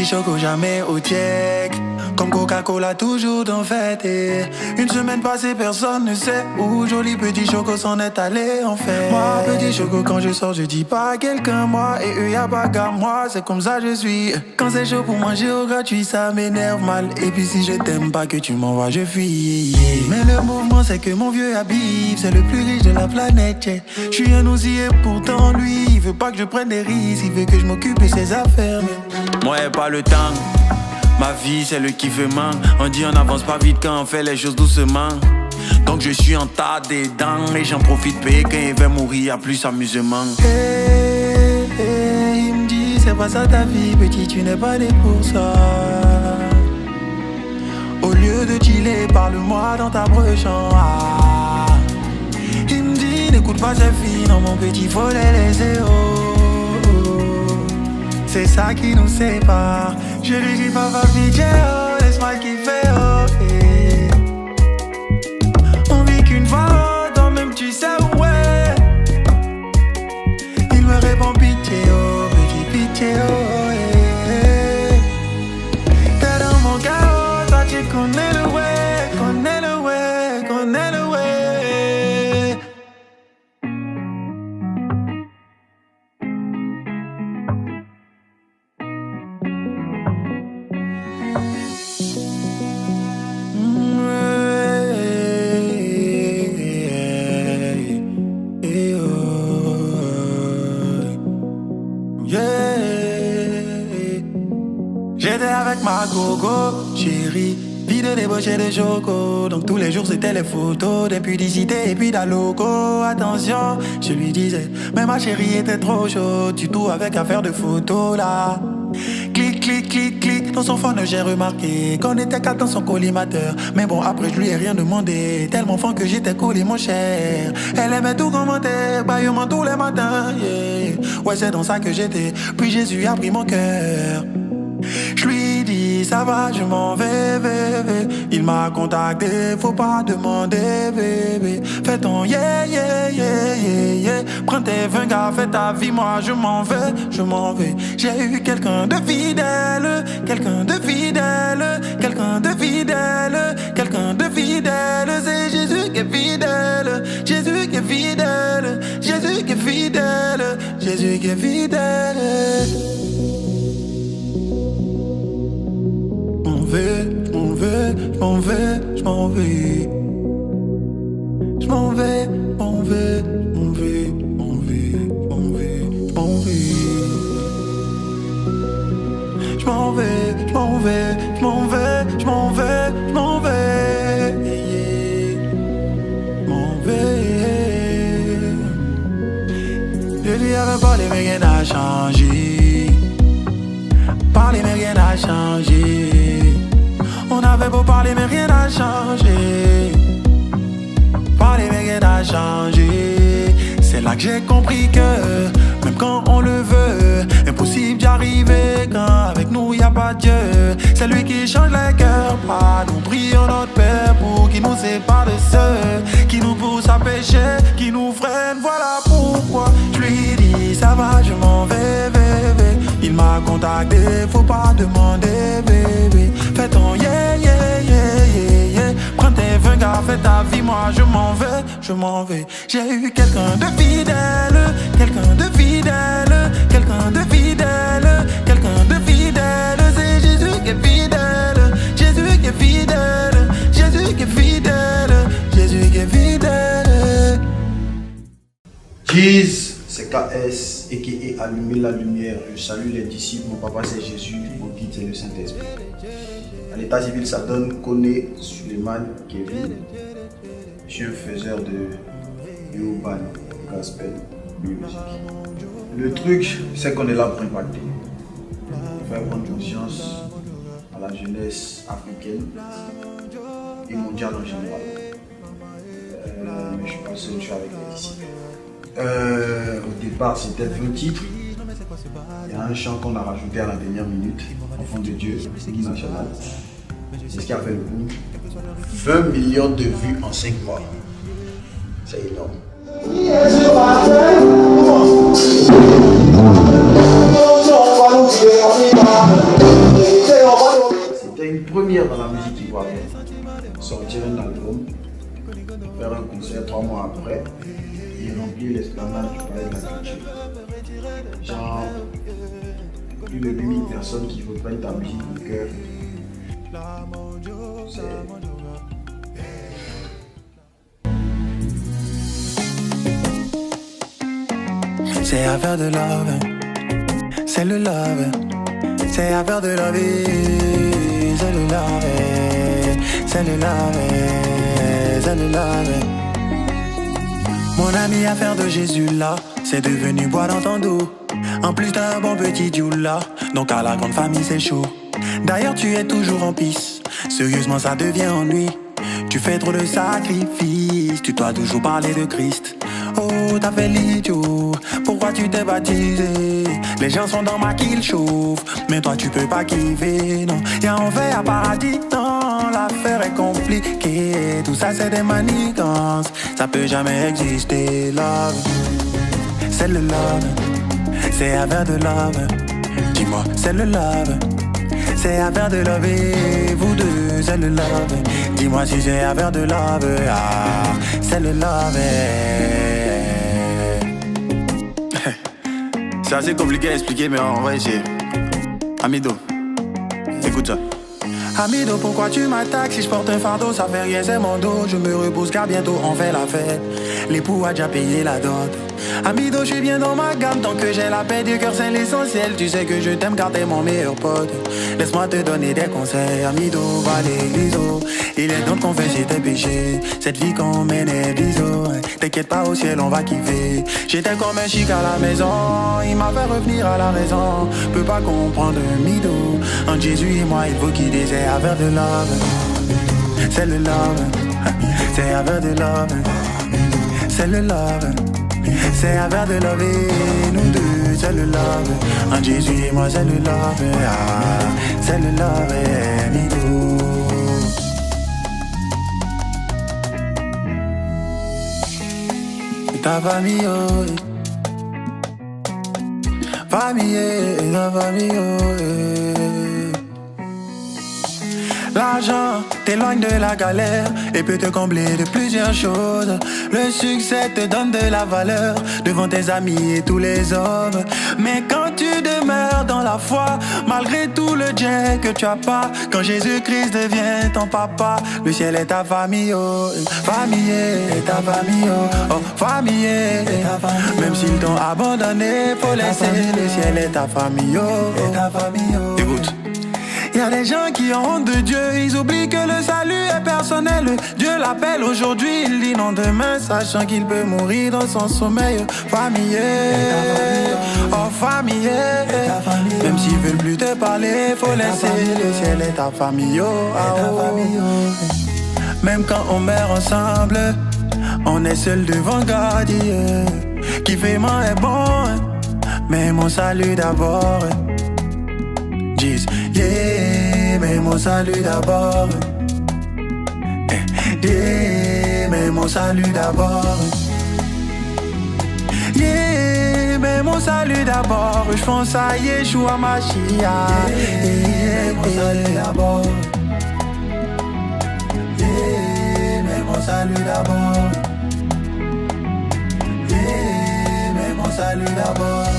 petit choco jamais au check. Comme Coca-Cola toujours dans fête. Et une semaine passée personne ne sait où joli petit choco s'en est allé en fait. Moi petit choco quand je sors je dis pas à quelqu'un moi. Et eux y'a pas qu'à moi, c'est comme ça je suis. Quand c'est chaud pour manger au gratuit ça m'énerve mal. Et puis si je t'aime pas que tu m'envoies je fuis. Mais le mouvement c'est que mon vieux Habib c'est le plus riche de la planète. Je suis un ousil et pourtant lui il veut pas que je prenne des risques. Il veut que je m'occupe de ses affaires mais moi y'a pas le temps. Ma vie c'est le kiffement. On dit on avance pas vite quand on fait les choses doucement. Donc je suis en tas des dents. Et j'en profite payer quand il va mourir y'a plus amusement. Hey, hey, il me dit c'est pas ça ta vie petit tu n'es pas né pour ça. Au lieu de chiller parle-moi dans ta brochant. Il me dit n'écoute pas ces filles. Non mon petit faut les laisser c'est ça qui nous sépare. Je lui dis papa pitié oh, laisse-moi kiffer oh hey. On vit qu'une fois oh, toi-même tu sais où est. Il me répond pitié oh, petit pitié oh hey. T'es dans mon cœur, toi tu connais le way, connais le way, connais le way. J'étais avec ma gogo, chérie, vie de débauche et de choco. Donc tous les jours c'était les photos, des publicités et puis de la loco. Attention, je lui disais, mais ma chérie était trop chaude. Tu tout avec affaire de photos là. Clic, clic, clic, clic, dans son phone j'ai remarqué qu'on était quatre dans son collimateur. Mais bon après je lui ai rien demandé, tellement fan que j'étais collé mon cher. Elle aimait tout commenter, baillement tous les matins yeah. Ouais c'est dans ça que j'étais, puis Jésus a pris mon cœur. Je lui dis ça va je m'en vais bébé. Il m'a contacté, faut pas demander bébé. Fais ton yeah yeah yeah yeah yeah. Prends tes 20 gars, fais ta vie, moi je m'en vais, je m'en vais. J'ai eu quelqu'un de fidèle, quelqu'un de fidèle, quelqu'un de fidèle, quelqu'un de fidèle. C'est Jésus qui est fidèle, Jésus qui est fidèle, Jésus qui est fidèle, Jésus qui est fidèle. Je m'en vais, je m'en vais, je m'en vais. Je m'en vais, je m'en vais, je m'en vais, je m'en vais, je m'en vais. Je m'en vais, je m'en vais, je m'en vais, je m'en vais, je m'en vais. Je m'en vais. Je lui avais parlé mais rien n'a changé. Parler mais rien n'a changé. On avait beau parler mais rien n'a changé. Parler mais rien n'a changé. C'est là que j'ai compris que même quand on le veut, impossible d'y arriver quand avec nous y a pas Dieu. C'est lui qui change les cœurs, pas nous prions notre Père pour qu'il nous sépare de ceux qui nous poussent à pécher, qui nous freinent. Voilà pourquoi je lui dis ça va je m'en vais bébé. Il m'a contacté, faut pas demander bébé. Fais ton yeah yeah yeah yeah yeah. Prends tes 20 gars, fais ta vie, moi je m'en vais, je m'en vais. J'ai eu quelqu'un de fidèle, quelqu'un de fidèle, quelqu'un de fidèle, quelqu'un de fidèle. C'est Jésus qui est fidèle, Jésus qui est fidèle, Jésus qui est fidèle, Jésus qui est fidèle. Jesus, c'est KS et qui est allumé la lumière. Je salue les disciples, mon papa c'est Jésus, mon guide c'est le Saint-Esprit. À l'état civil, ça donne Koné Suleiman Kevin. Je suis un faiseur de urban gospel music. Le truc, c'est qu'on est là pour impacter, faire prendre conscience à la jeunesse africaine et mondiale en général. Mais je suis pas seul, je suis avec les disciples. Au départ, c'était 20 titres. Il y a un chant qu'on a rajouté à la dernière minute, Enfant de Dieu, c'est Guy National. C'est ce qui a fait le boom. 20 millions de vues en 5 mois. C'est énorme. c'était une première dans la musique ivoirienne. Sortir un album, faire un concert 3 mois après et remplir l'esplanade du palais de la culture. Genre, plus de 8000 personnes qui reprennent ta musique au cœur. C'est affaire de love, c'est le love. C'est affaire de love, c'est le love, c'est le love, c'est le love. Mon ami, affaire de Jésus là, c'est devenu boire dans ton dos. En plus d'un bon petit dioula, donc à la grande famille c'est chaud. D'ailleurs tu es toujours en pisse, sérieusement ça devient ennui. Tu fais trop de sacrifices, tu dois toujours parler de Christ. Oh, t'as fait l'idiot, pourquoi tu t'es baptisé? Les gens sont dans ma qu'ils chauffent, mais toi tu peux pas kiffer, non. Y'a enfer à paradis, non, l'affaire est compliquée. Tout ça c'est des manigances, ça peut jamais exister. Love, c'est le love, c'est affaire de love. Dis-moi, c'est le love, c'est affaire de love. Et vous deux, c'est le love. Dis-moi si c'est affaire de love. Ah, c'est le love. C'est assez compliqué à expliquer, mais on va essayer. Amido, écoute ça. Amido, pourquoi tu m'attaques? Si je porte un fardeau, ça fait rien, c'est mon dos. Je me repose car bientôt on fait la fête. L'époux a déjà payé la dot. Amido, je suis bien dans ma gamme. Tant que j'ai la paix du cœur, c'est l'essentiel. Tu sais que je t'aime car t'es mon meilleur pote. Laisse-moi te donner des conseils. Amido, va à l'église, oh. Il est temps de confesser tes péchés. Cette vie qu'on mène est biseau. T'inquiète pas, au ciel on va kiffer. J'étais comme un chic à la maison. Il m'a fait revenir à la raison. Peux pas comprendre Mido. Entre Jésus et moi, il faut qu'il désire. C'est affaire de love, c'est le love. C'est affaire de love, c'est le love. C'est affaire de love et nous deux, c'est le love. En Jésus et moi, c'est le love. Ah, c'est le love et Mido. Ta famille, oh, famille, ta famille, oh. L'argent t'éloigne de la galère et peut te combler de plusieurs choses. Le succès te donne de la valeur devant tes amis et tous les hommes. Mais quand tu demeures dans la foi, malgré tout le bien que tu as pas, quand Jésus-Christ devient ton papa, le ciel est ta famille, oh. Famille est ta famille, oh. Oh, famille est ta famille. Même s'ils t'ont abandonné, faut laisser. Le ciel est ta famille, oh. Écoute. Y a des gens qui ont honte de Dieu, ils oublient que le salut est personnel. Dieu l'appelle aujourd'hui, il dit non demain, sachant qu'il peut mourir dans son sommeil. Famille, oh famille, même s'ils veulent plus te parler, faut laisser. Le ciel est ta famille, oh, même quand on meurt ensemble, on est seul devant God, yeah. Qui fait moi est bon, mais mon salut d'abord. Yeah, mais mon salut d'abord. Yeah, mais mon salut d'abord. Yeah, mais mon salut d'abord. Je pense à Yeshua Mashiach. Yeah, mon salut d'abord. Yeah, mais mon salut d'abord. Yeah, mais mon salut d'abord.